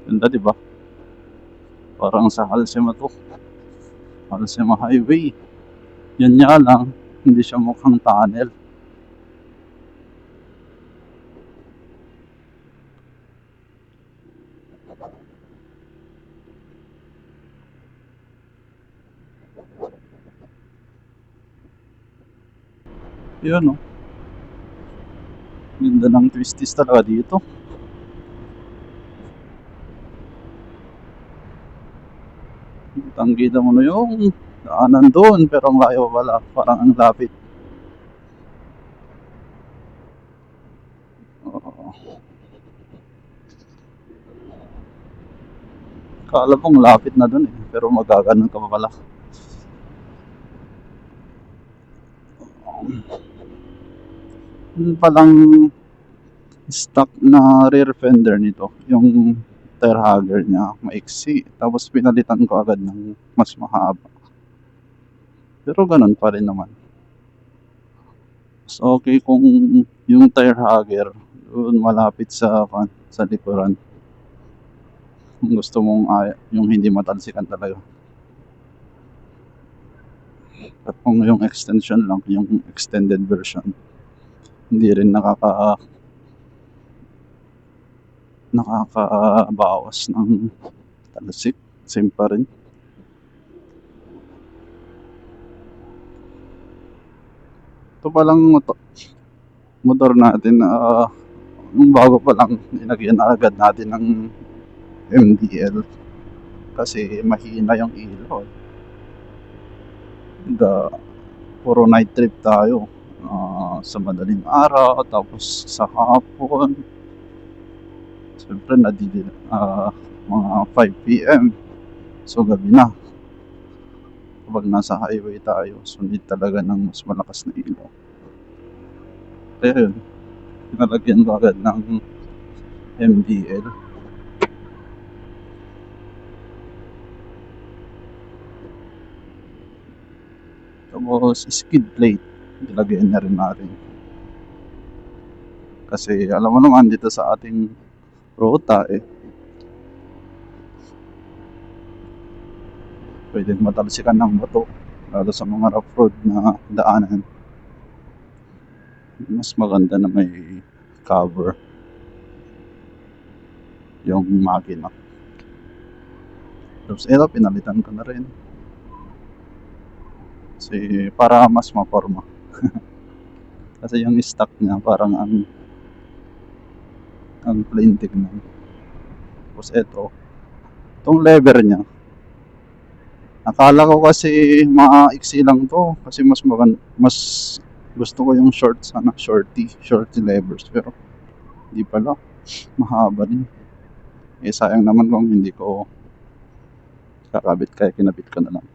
Ganda, di ba? Parang sa Halsema to. Halsema Highway. Yan nga lang, hindi siya mukhang tunnel. Yun, oh. Ganda ng twisties talaga dito. Tanggida mo na yung daanan doon, pero ang layo pala. Parang ang lapit. Oo. Kala mong lapit na doon eh, pero magaganon ka pa pala. Yun palang stock na rear fender nito, yung tire hugger niya maiksi, tapos pinalitan ko agad ng mas mahaba, pero ganun pa rin naman. Mas okay kung yung tire hugger doon malapit sa likuran, kung gusto mong yung hindi matalsikan talaga. At kung yung extension lang, yung extended version, hindi rin nakakabawas ng talsik, same pa rin. Ito palang motor natin, yung bago pa lang, nilagyan agad natin ng MDL kasi mahina yung ilaw. Puro night trip tayo, sa madaling araw, tapos sa hapon. Siyempre mga 5 p.m. So gabi na. Kapag nasa highway tayo, so need talaga ng mas malakas na ilaw. Kaya yun, pinalagyan ko agad ng MDL. Tapos skid plate, nilagyan na rin natin. Kasi alam mo naman dito sa ating ruta pwedeng matalsikan ng bato, lalo sa mga rough road na daanan. Mas maganda na may cover yung makina. Tapos ito, pinalitan ko na rin kasi para mas maporma. Kasi yung stock niya parang ang plain tignan. Tapos itong lever niya, akala ko kasi maiksi lang to kasi mas gusto ko yung shorty levers, pero hindi pala, mahaba din. Sayang naman kung hindi ko kakabit, kaya kinabit ko na lang.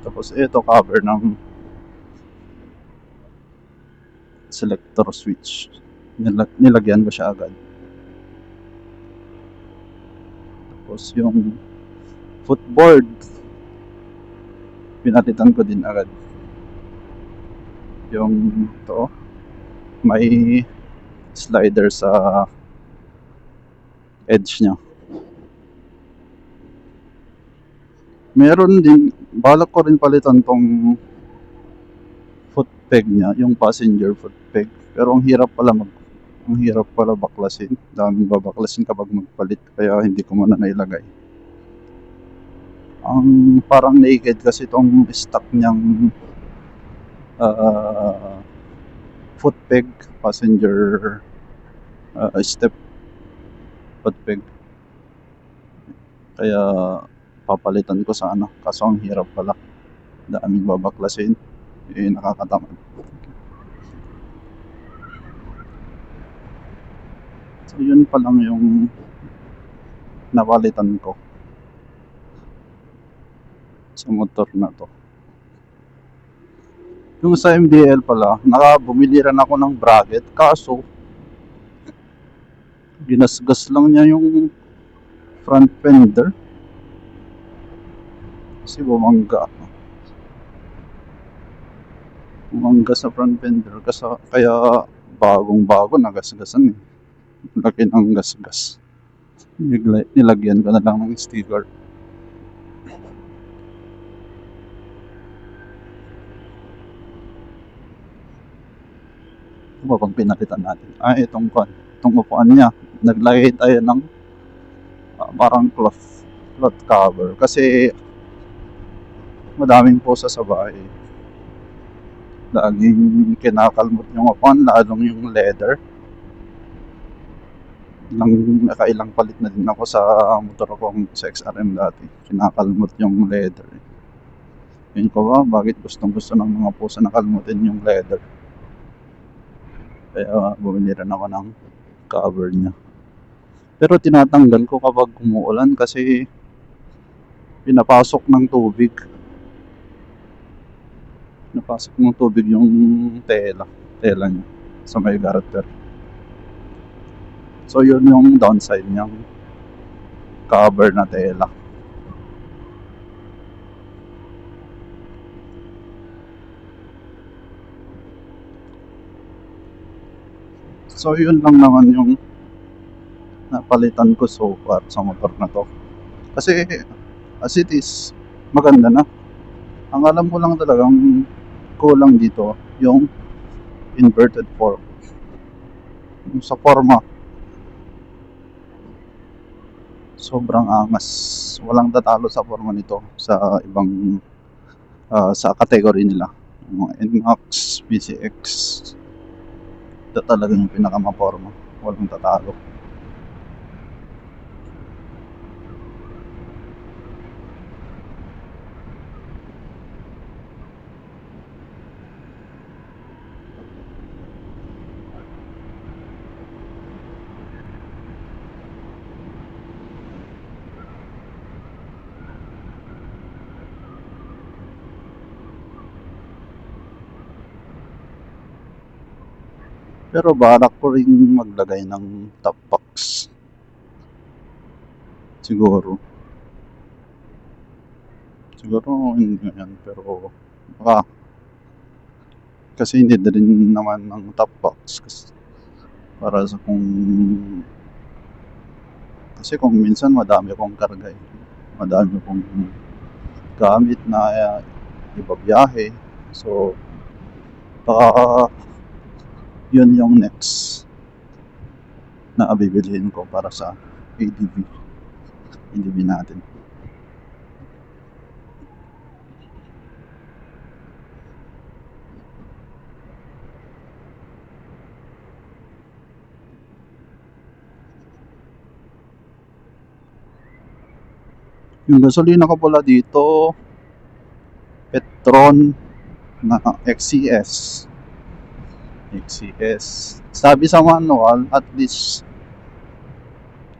Tapos ito, cover ng selector switch, nilagyan ko siya agad. Tapos yung footboard, pinalitan ko din agad. Yung to, may slider sa edge nya. Meron din, balak ko rin palitan tong foot peg nya, yung passenger foot peg. Pero ang hirap pala baklasin. Daming babaklasin kapag magpalit, kaya hindi ko muna nailagay. Ang parang naked kasi itong stock niyang foot peg, passenger step foot peg. Kaya papalitan ko sana, kaso ang hirap pala. Daming babaklasin, nakakatamad. So yun pa lang yung napalitan ko sa motor na to. Yung sa MDL pala, bumili rin ako ng bracket, kaso ginasgas lang niya yung front fender kasi bumangga sa front fender, kaya bagong bago, nagasgasan eh. Laki ng gasgas. Nilagyan ko na lang ng sticker. Ito ba pag pinalitan natin? Itong upuan niya. Naglagay tayo ng parang cloth cover. Kasi madaming pusa sa bahay. Laging kinakalmot yung upuan, lalong yung leather. Nakailang palit na din ako sa motor kong sa XRM dati. Kinakalmot yung leather. Yun ko ba, bakit gustong gusto ng mga pusa na kalmutin yung leather? Kaya bumili rin ako ng cover niya. Pero tinatanggal ko kapag umuulan kasi pinapasok ng tubig. Napasok ng tubig yung tela niya sa may garter. So yun yung downside niyang cover na tela. So yun lang naman yung napalitan ko so far sa motor na to. Kasi as it is, maganda na. Ang alam ko lang talagang kulang dito yung inverted fork. Yung sa forma, sobrang angas. Walang tatalo sa forma nito sa ibang sa category nila. Mga NMAX, PCX. Ito talaga yung pinakamaporma. Walang tatalo. Pero balak ko rin maglagay ng top box. Siguro hindi yan, pero baka kasi hindi din naman ng top box para sa kasi kung minsan madami akong karga eh. Madami akong gamit na ibabiyahe. So baka yun yung next na bibilihin ko para sa ADV natin. Yung gasolina ko pala dito, Petron na XCS. Sabi sa manual, at least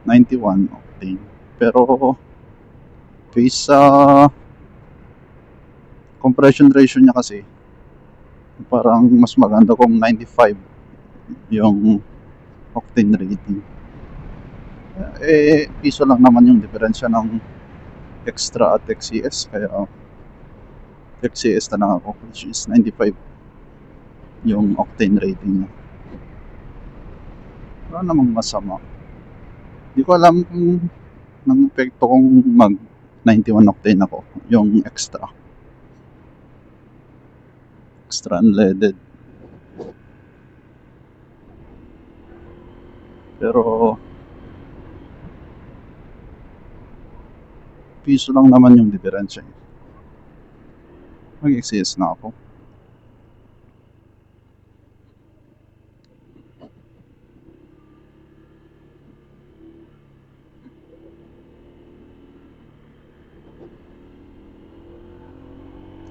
91 octane. Pero based sa compression ratio niya kasi, parang mas maganda kung 95 yung octane rating. Piso lang naman yung diferensya ng extra at XCS, kaya XCS na lang ako, which is 95 yung octane rating niya. Wala namang masama. Hindi ko alam kung nang epekto kung mag 91 octane ako, yung extra unleaded. Pero piso lang naman yung diferensya. Mag-XCS na ako.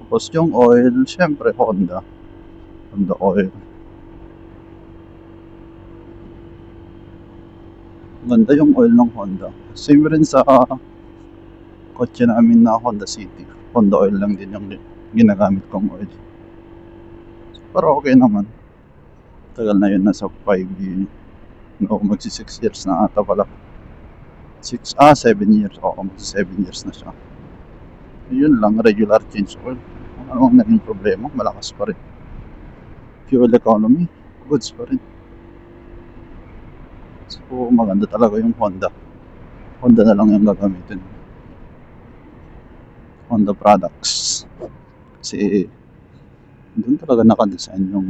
Tapos yung oil, syempre Honda oil. Ganda yung oil ng Honda. Same rin sa kotse namin na Honda City. Honda oil lang din yung ginagamit kong oil. Pero okay naman. Tagal na yun, nasa 5 no, magsi 6 years na ata pala. 7 years. Oo, magsi 7 years na siya. Yun lang, regular change oil. Ano ang naging problema? Malakas pa rin. Fuel economy, goods pa rin. So, maganda talaga yung Honda. Honda na lang yung gagamitin. Honda products. Kasi, doon talaga nakadesign yung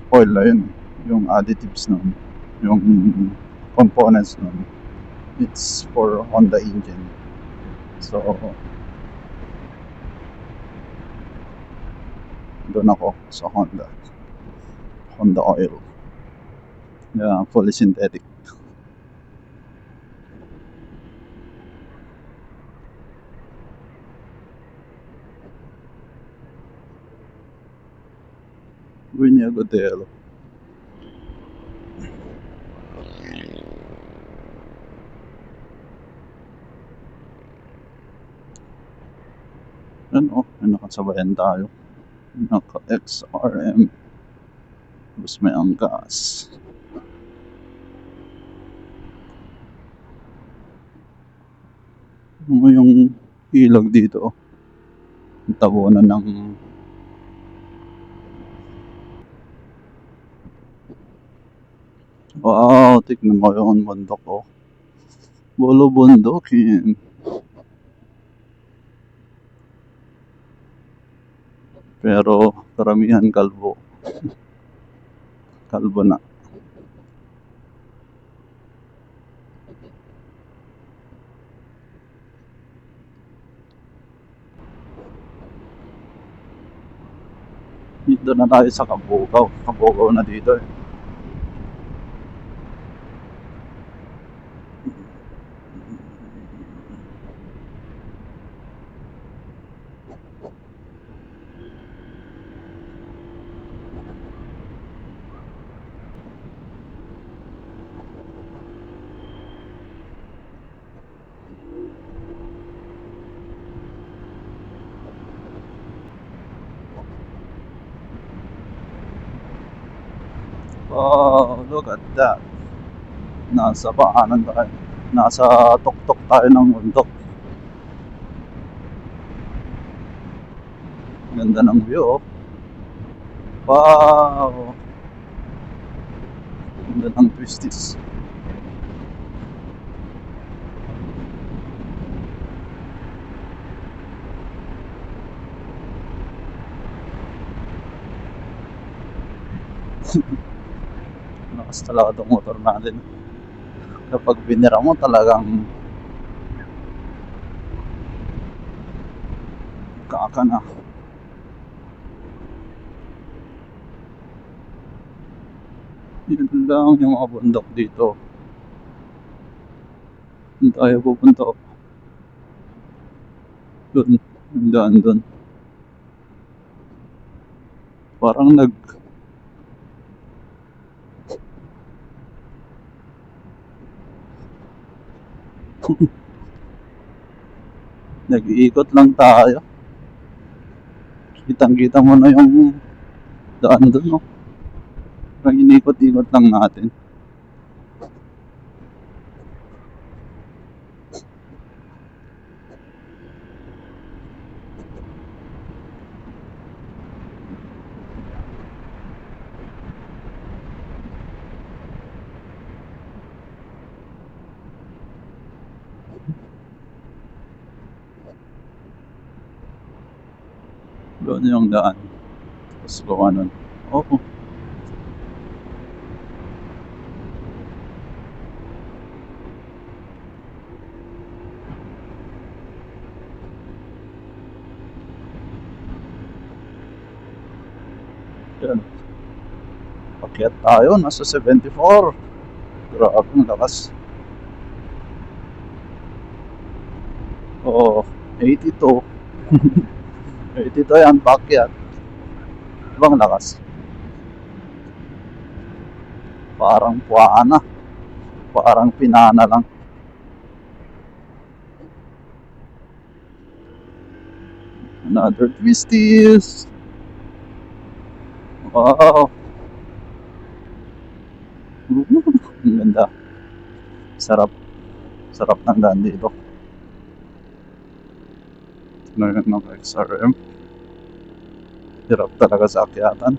oil na yun. Yung additives nun. Yung components nun. It's for Honda engine. So, doon ako sa Honda. Honda oil. Yeah, fully synthetic. Winnie Agudelo. Ano, nakasabayan tayo. Naka-XRM. Tapos may angkas. Ano yung ilog dito? Ang tabunan ng wow, tignan mo yung bundok ko. Bolo bundokin. Pero karamihan kalbo. Kalbo na. Dito na tayo sa Kabugaw. Kabugaw na dito eh. Oh, look at that. Nasa paanan tayo. Nasa tuktok tayo ng bundok. Ganda ng view oh. Wow. Ganda ng twisties. Lakas talaga itong motor natin. Kapag binira mo talagang kaka na. Yun lang yung mga bundok dito. Doon tayo pupunta. Doon, yung daan doon. Parang nag-iikot lang tayo. Kitang-kita mo na yung daan doon, no? Parang inikot-ikot lang natin. Doon yung daan. Tapos gawa nun. Oo. Yan. Pakyat tayo. Nasa 74. Grabe ang lakas. Oo. 82. 82 yan. Pakyat. Ibang lakas. Parang puwana. Parang pinana lang. Another twisties. Wow. Ang ganda. Sarap. Sarap ng daan dito. Ngayon ng XRM. Hirap talaga sa akyatan.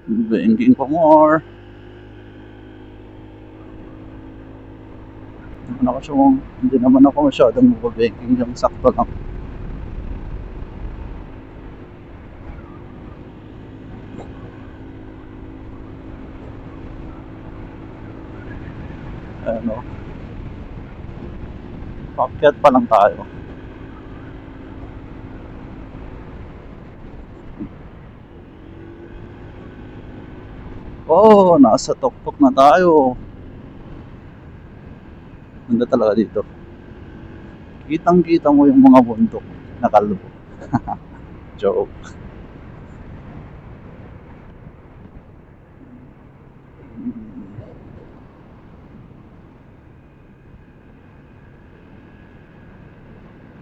Banking ko more. Hindi naman ako masyadong mababanking, yung sakto lang. Ano, paakyat pa lang tayo. Oh, nasa tuktok na tayo. Ganda talaga dito. Kitang-kita mo yung mga bundok na kalbo. Joke.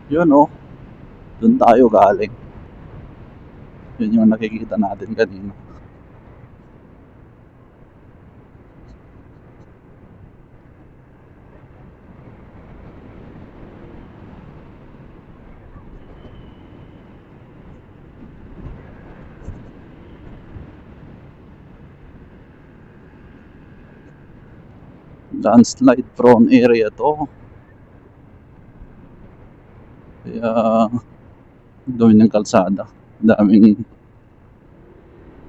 Yun oh, dun tayo galing. Yun yung nakikita natin kanina. Landslide prone area to. Kaya gawin ng kalsada. Daming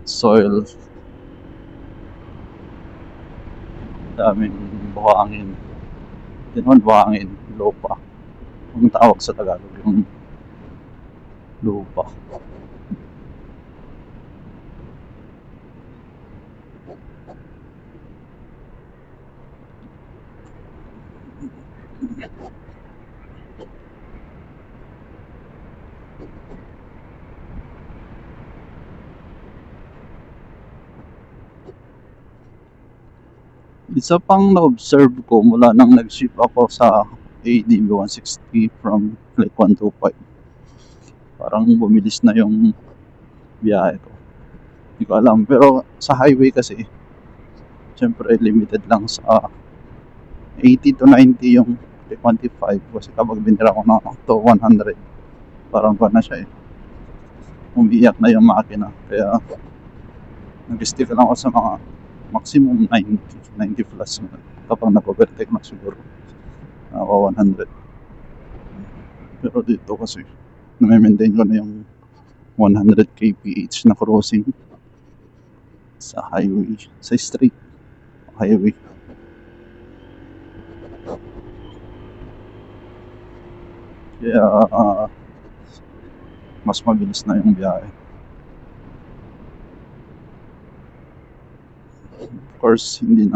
soil. Daming buhangin. Hindi naman buhangin, lupa. Ang tawag sa Tagalog yung lupa. Isa pang na-observe ko mula nang nag-ship ako sa ADB 160 from Lake 125. Parang bumilis na yung biyahe ko. Hindi ko alam. Pero sa highway kasi, syempre limited lang sa 80 to 90 yung Lake 125. Kasi kapag binira ko na to 100, parang pa na siya eh. Umiiyak na yung makina. Kaya nag-stick lang ako sa mga maximum 90 plus kapag nag-overtake na siguro ako 100. Pero dito kasi na-maintain ko na yung 100 kph na crossing sa highway, sa street highway. Kaya mas mabilis na yung biyahe. Of course, hindi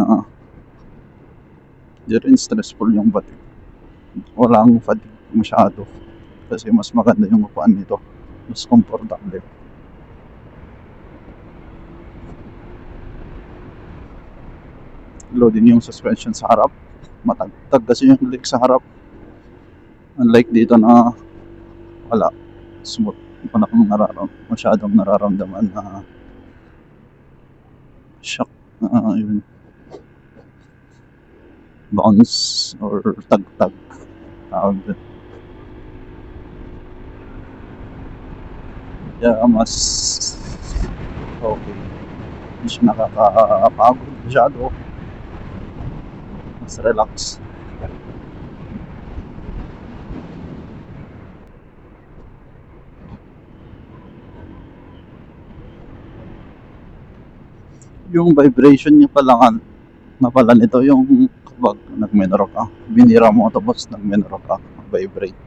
rin stressful yung batik. Walang fatigue masyado kasi mas maganda yung upuan nito, mas komportable. Loading yung suspension sa harap, matagtag kasi yung leeg sa harap, unlike dito na wala, smooth. Wala kang masyadong nararamdaman na shock, yun, bounce or tagtag tawag din. Kaya mas okay, hindi siya nakakapagod masyado, mas relax. Yung vibration niya pala nito yung kapag nag-menor ka, binira mo tapos nag-menor ka, vibrate.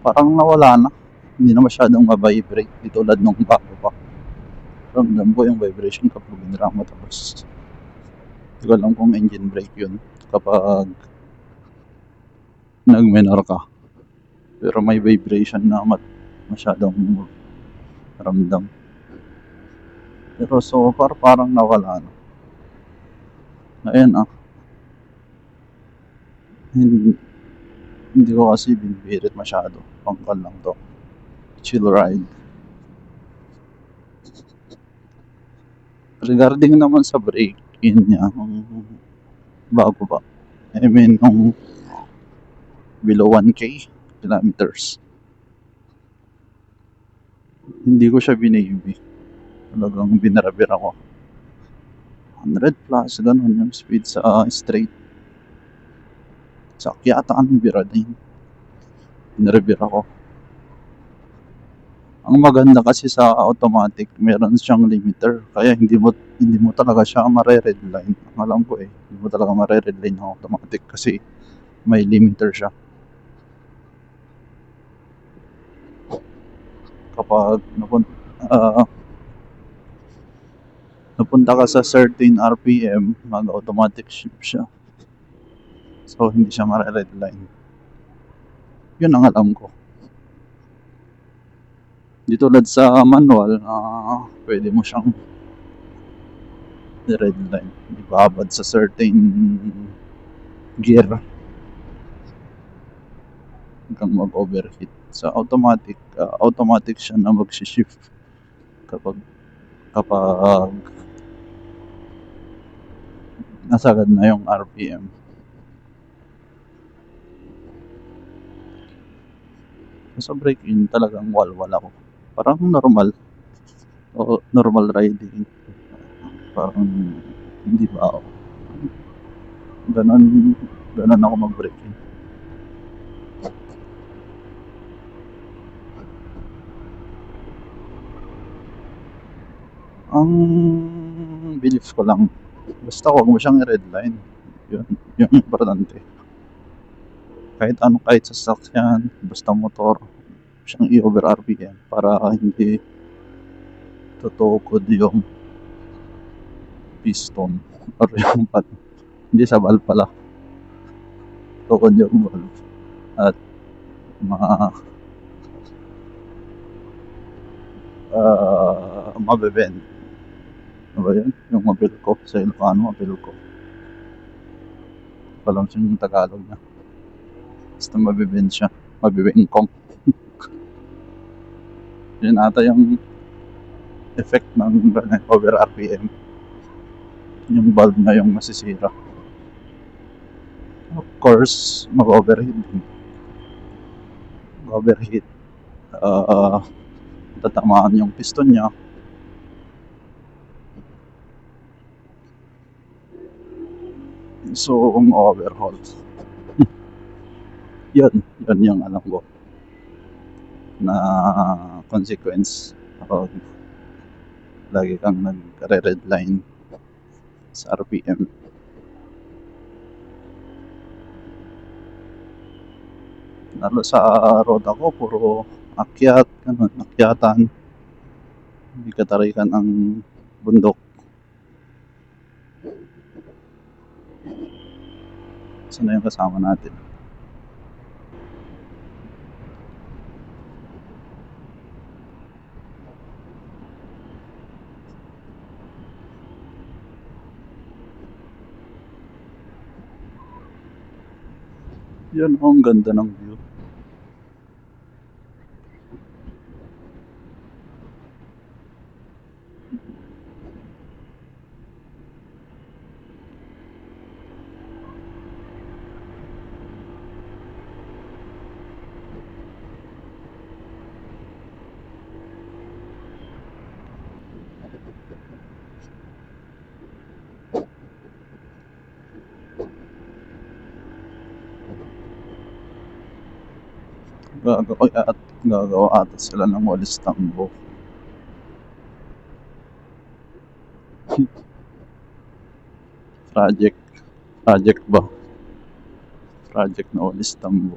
Parang nawala na, hindi na masyadong ma-vibrate di tulad nung bago pa. Ramdam ko yung vibration kapag binira mo tapos hindi ko alam kung engine brake yun kapag nag-menor ka. Pero may vibration na masyadong ramdam. Pero so far parang nawala na. Ayan hindi ko kasi binibirit masyado. Pangkal lang to. Chill ride. Regarding naman sa break-in niya, bago pa. I mean, kung below 1K kilometers. Hindi ko siya binibi. Talagang binarabira ko. 100 plus, ganun yung speed sa straight. Sa akyatan, bira din. Binarabira ko. Ang maganda kasi sa automatic, meron siyang limiter. Kaya hindi mo talaga siya mare-redline. Ang alam ko hindi mo talaga mare-redline ng automatic kasi may limiter siya. Kapag napunta ka sa certain RPM, mag-automatic shift siya. So, hindi siya mare-redline. Yun ang alam ko. Di tulad sa manual, pwede mo siyang redline. Ibabad sa certain gear hanggang mag-overheat. Sa automatic, automatic siya na mag-shift kapag nasagad na yung RPM. Sa break-in talagang walwal ako. Parang normal. O normal riding. Parang hindi ba ako. Ganon ako mag-break-in. Ang belief ko lang, basta huwag mo siyang redline. Yun, yung importante. Kahit sasakyan, basta motor, siyang i-over RPM para hindi tutukod yung piston or yung hindi sa valve pala, tukod yung valve at mabebend. Ano ba yun? Yung mabilko sa Ilocano, mabilko. Palam siya yung Tagalog niya. Basta mabebend siya, mabibengkong. Yun ata yung effect ng over RPM. Yung valve na yung masisira. Of course, mag-overheat din. Mag-overheat. Tatamaan yung piston niya. So, overhaul. Yun yung alam ko na consequence kapag lagi kang nag-redline sa RPM. Lalo sa road ako, puro akyat, ganun, akyatan. Hindi katarikan ang bundok. Saan na yung kasama natin? Yan, ang ganda ng view. Gagawa ata sila ng walis tambo. Project ba? Project na walis tambo.